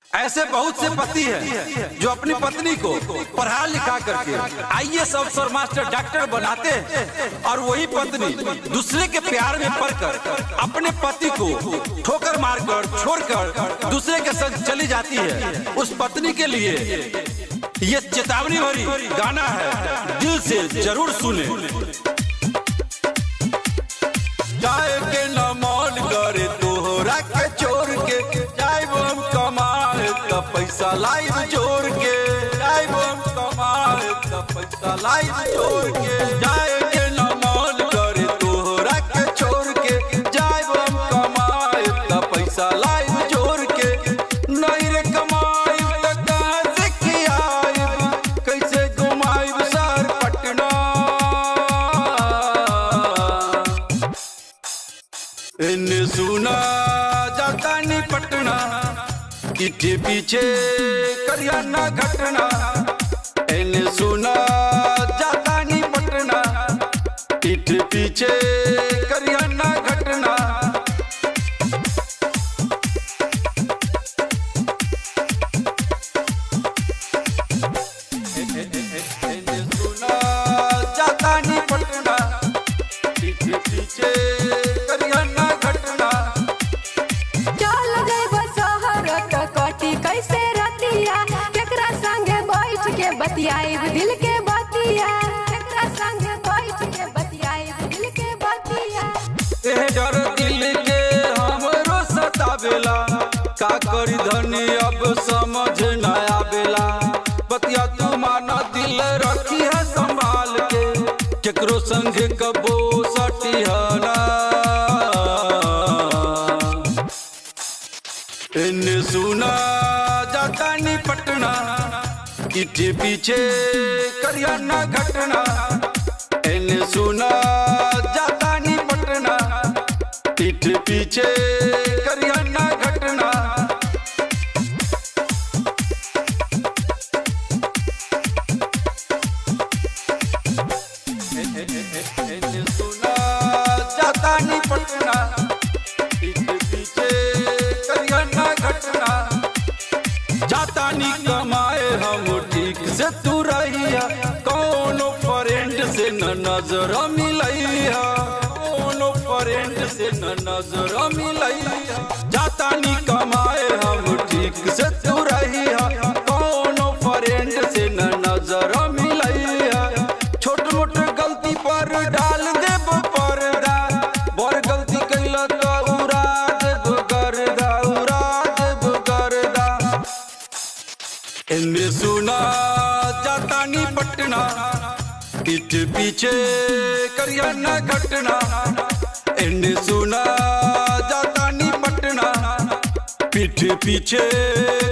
ऐसे बहुत से पति हैं जो अपनी पत्नी को पढ़ा लिखा करके आईएएस अफसर, मास्टर, डॉक्टर बनाते हैं और वही पत्नी दूसरे के प्यार में पड़कर अपने पति को ठोकर मारकर छोड़कर दूसरे के संग चली जाती है। उस पत्नी के लिए ये चेतावनी भरी गाना है, दिल से जरूर सुने। जाए के न मन करे तोहरा के छोड़ के, जाए हम कमाए त पैसा लाइव जोड़ के, जाए हम कमाए त पैसा लाइव जोड़ के। जाए के न मन करे तोहरा के छोड़ के, जाए हम कमाए त पैसा लाइव जोड़ के। नहीं रे कमाई त कहाँ से खियाई, कैसे घुमाई सर पटना। इन्हें सुना जाता नहीं पटना, पीछे पीछे करियाना घटना। इन्हें सुना जाता नहीं पटना, पीछे पीछे करियाना घटना। इन्हें सुना जाता नहीं पटना, पीछे पीछे करियाना घटना। चल गए बसहर कटी कैसे रतिया, केकरा संगे बैठ के बतियाई दिल के बतिया, केकरा संगे बैठ के बतियाई दिल के बतिया। ए डर दिल के हमरो सतावेला, का करी धनी अब समझ न आवेला। बतिया तू माना दिल रखी है संभाल के, केकरो संग कबो सटिहना। इन्हें सुना जाता नहीं पटना, पीछे पीछे करियाना घटना। इन्हें सुना जाता नहीं पटना, पीछे पीछे करियाना घटना। इन्हें सुना जाता नहीं पटना, पीछे पीछे करियाना घटना। जाता नहीं कमाए हम ठीक से तू रहिया, कौनो फ्रेंड से न नजर मिलैया, कौनो फ्रेंड से न नजर मिलैया। जाता नहीं कमाए हम ठीक से तू रहिया, कौनो फ्रेंड से न नजर मिलैया। छोट मोट गलती पर डाल देब पर्दा, बड़ गलती कैला तो उड़ा देब गर्दा, उड़ा देब गर्दा। इन्हें सुना जाता नहीं पटना, पीछे पीछे करियाना घटना। इन्हें सुना जाता नहीं पटना, पीछे पीछे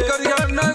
करियाना